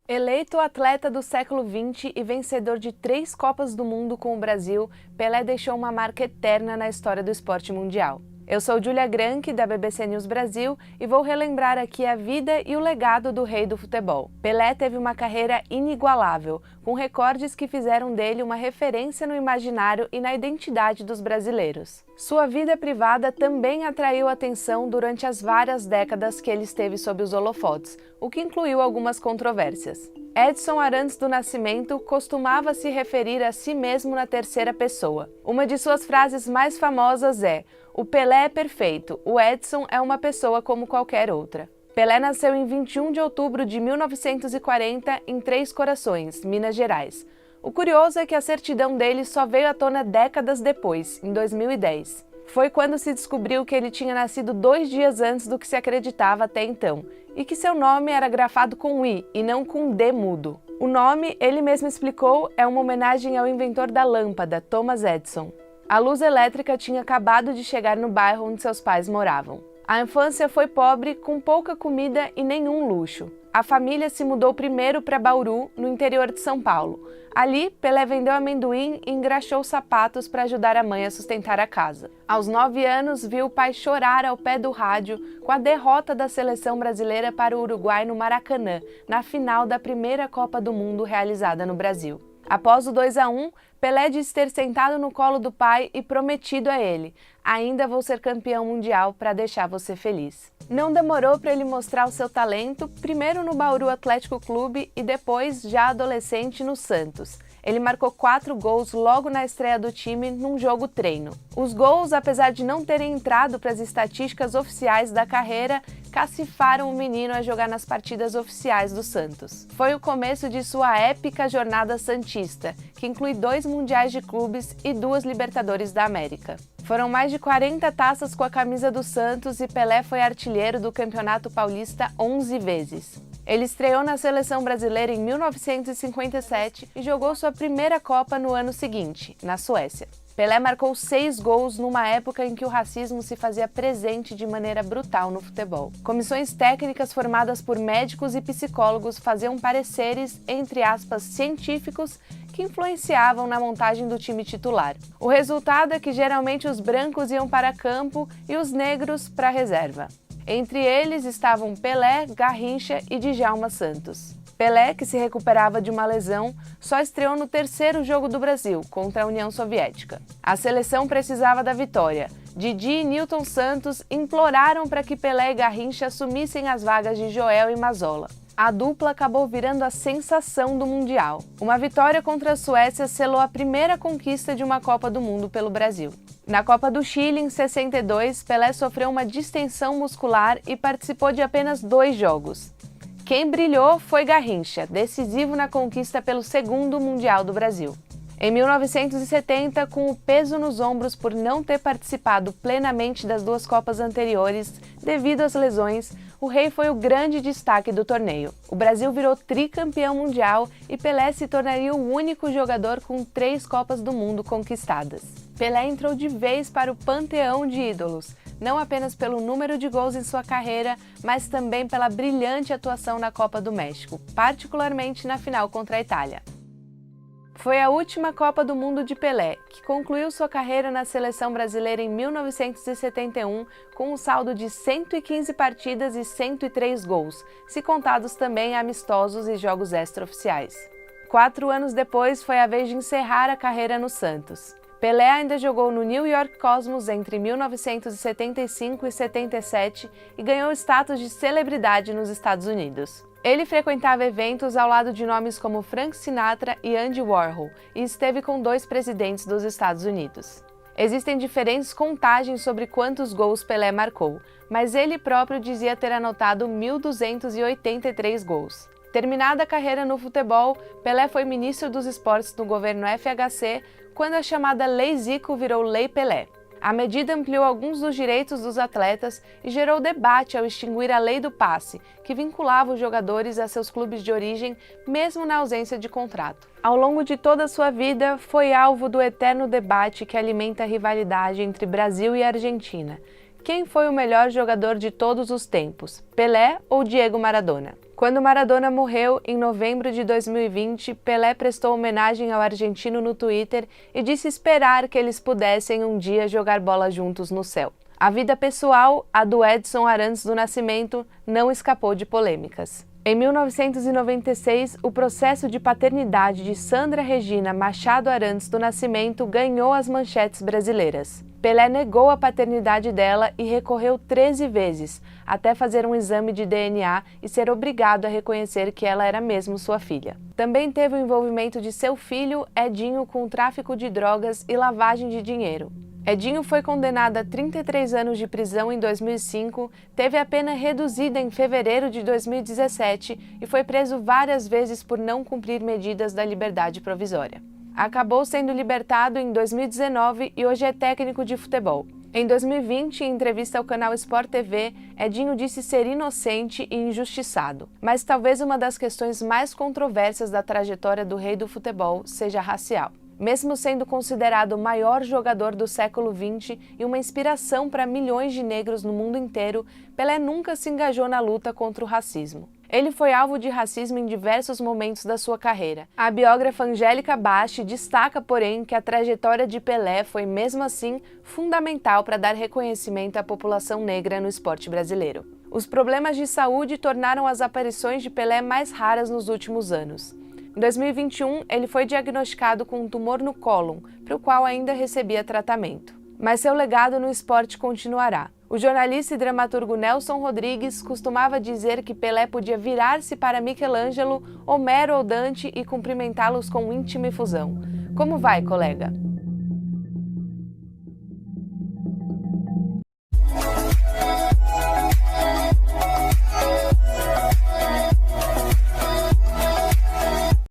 Eleito atleta do século XX e vencedor de 3 Copas do Mundo com o Brasil, Pelé deixou uma marca eterna na história do esporte mundial. Eu sou Julia Granchi, da BBC News Brasil, e vou relembrar aqui a vida e o legado do rei do futebol. Pelé teve uma carreira inigualável, com recordes que fizeram dele uma referência no imaginário e na identidade dos brasileiros. Sua vida privada também atraiu atenção durante as várias décadas que ele esteve sob os holofotes, o que incluiu algumas controvérsias. Edson Arantes do Nascimento costumava se referir a si mesmo na terceira pessoa. Uma de suas frases mais famosas é: "O Pelé é perfeito, o Edson é uma pessoa como qualquer outra". Pelé nasceu em 21 de outubro de 1940 em Três Corações, Minas Gerais. O curioso é que a certidão dele só veio à tona décadas depois, em 2010. Foi quando se descobriu que ele tinha nascido 2 dias antes do que se acreditava até então, e que seu nome era grafado com I e não com D mudo. O nome, ele mesmo explicou, é uma homenagem ao inventor da lâmpada, Thomas Edison. A luz elétrica tinha acabado de chegar no bairro onde seus pais moravam. A infância foi pobre, com pouca comida e nenhum luxo. A família se mudou primeiro para Bauru, no interior de São Paulo. Ali, Pelé vendeu amendoim e engraxou sapatos para ajudar a mãe a sustentar a casa. Aos 9 anos, viu o pai chorar ao pé do rádio com a derrota da seleção brasileira para o Uruguai no Maracanã, na final da primeira Copa do Mundo realizada no Brasil. Após o 2-1, Pelé disse ter sentado no colo do pai e prometido a ele: "Ainda vou ser campeão mundial para deixar você feliz". Não demorou para ele mostrar o seu talento, primeiro no Bauru Atlético Clube e depois, já adolescente, no Santos. Ele marcou 4 gols logo na estreia do time num jogo treino. Os gols, apesar de não terem entrado para as estatísticas oficiais da carreira, cacifaram o menino a jogar nas partidas oficiais do Santos. Foi o começo de sua épica jornada santista, que inclui 2 mundiais de clubes e 2 Libertadores da América. Foram mais de 40 taças com a camisa do Santos e Pelé foi artilheiro do Campeonato Paulista 11 vezes. Ele estreou na seleção brasileira em 1957 e jogou sua primeira Copa no ano seguinte, na Suécia. Pelé marcou 6 gols numa época em que o racismo se fazia presente de maneira brutal no futebol. Comissões técnicas formadas por médicos e psicólogos faziam pareceres, entre aspas, científicos, que influenciavam na montagem do time titular. O resultado é que geralmente os brancos iam para campo e os negros para a reserva. Entre eles estavam Pelé, Garrincha e Djalma Santos. Pelé, que se recuperava de uma lesão, só estreou no 3º jogo do Brasil, contra a União Soviética. A seleção precisava da vitória. Didi e Nilton Santos imploraram para que Pelé e Garrincha assumissem as vagas de Joel e Mazzola. A dupla acabou virando a sensação do Mundial. Uma vitória contra a Suécia selou a primeira conquista de uma Copa do Mundo pelo Brasil. Na Copa do Chile, em 62, Pelé sofreu uma distensão muscular e participou de apenas 2 jogos. Quem brilhou foi Garrincha, decisivo na conquista pelo 2º Mundial do Brasil. Em 1970, com o peso nos ombros por não ter participado plenamente das 2 Copas anteriores devido às lesões, o rei foi o grande destaque do torneio. O Brasil virou tricampeão mundial e Pelé se tornaria o único jogador com 3 Copas do Mundo conquistadas. Pelé entrou de vez para o panteão de ídolos, não apenas pelo número de gols em sua carreira, mas também pela brilhante atuação na Copa do México, particularmente na final contra a Itália. Foi a última Copa do Mundo de Pelé, que concluiu sua carreira na seleção brasileira em 1971 com um saldo de 115 partidas e 103 gols, se contados também amistosos e jogos extraoficiais. 4 anos depois, foi a vez de encerrar a carreira no Santos. Pelé ainda jogou no New York Cosmos entre 1975 e 77 e ganhou status de celebridade nos Estados Unidos. Ele frequentava eventos ao lado de nomes como Frank Sinatra e Andy Warhol e esteve com 2 presidentes dos Estados Unidos. Existem diferentes contagens sobre quantos gols Pelé marcou, mas ele próprio dizia ter anotado 1.283 gols. Terminada a carreira no futebol, Pelé foi ministro dos esportes do governo FHC, quando a chamada Lei Zico virou Lei Pelé. A medida ampliou alguns dos direitos dos atletas e gerou debate ao extinguir a Lei do Passe, que vinculava os jogadores a seus clubes de origem, mesmo na ausência de contrato. Ao longo de toda a sua vida, foi alvo do eterno debate que alimenta a rivalidade entre Brasil e Argentina. Quem foi o melhor jogador de todos os tempos, Pelé ou Diego Maradona? Quando Maradona morreu, em novembro de 2020, Pelé prestou homenagem ao argentino no Twitter e disse esperar que eles pudessem um dia jogar bola juntos no céu. A vida pessoal, a do Edson Arantes do Nascimento, não escapou de polêmicas. Em 1996, o processo de paternidade de Sandra Regina Machado Arantes do Nascimento ganhou as manchetes brasileiras. Pelé negou a paternidade dela e recorreu 13 vezes, até fazer um exame de DNA e ser obrigado a reconhecer que ela era mesmo sua filha. Também teve o envolvimento de seu filho, Edinho, com tráfico de drogas e lavagem de dinheiro. Edinho foi condenado a 33 anos de prisão em 2005, teve a pena reduzida em fevereiro de 2017 e foi preso várias vezes por não cumprir medidas da liberdade provisória. Acabou sendo libertado em 2019 e hoje é técnico de futebol. Em 2020, em entrevista ao canal Sport TV, Edinho disse ser inocente e injustiçado. Mas talvez uma das questões mais controversas da trajetória do rei do futebol seja racial. Mesmo sendo considerado o maior jogador do século XX e uma inspiração para milhões de negros no mundo inteiro, Pelé nunca se engajou na luta contra o racismo. Ele foi alvo de racismo em diversos momentos da sua carreira. A biógrafa Angélica Basti destaca, porém, que a trajetória de Pelé foi, mesmo assim, fundamental para dar reconhecimento à população negra no esporte brasileiro. Os problemas de saúde tornaram as aparições de Pelé mais raras nos últimos anos. Em 2021, ele foi diagnosticado com um tumor no cólon, para o qual ainda recebia tratamento. Mas seu legado no esporte continuará. O jornalista e dramaturgo Nelson Rodrigues costumava dizer que Pelé podia virar-se para Michelangelo, Homero ou Dante e cumprimentá-los com íntima efusão. Como vai, colega?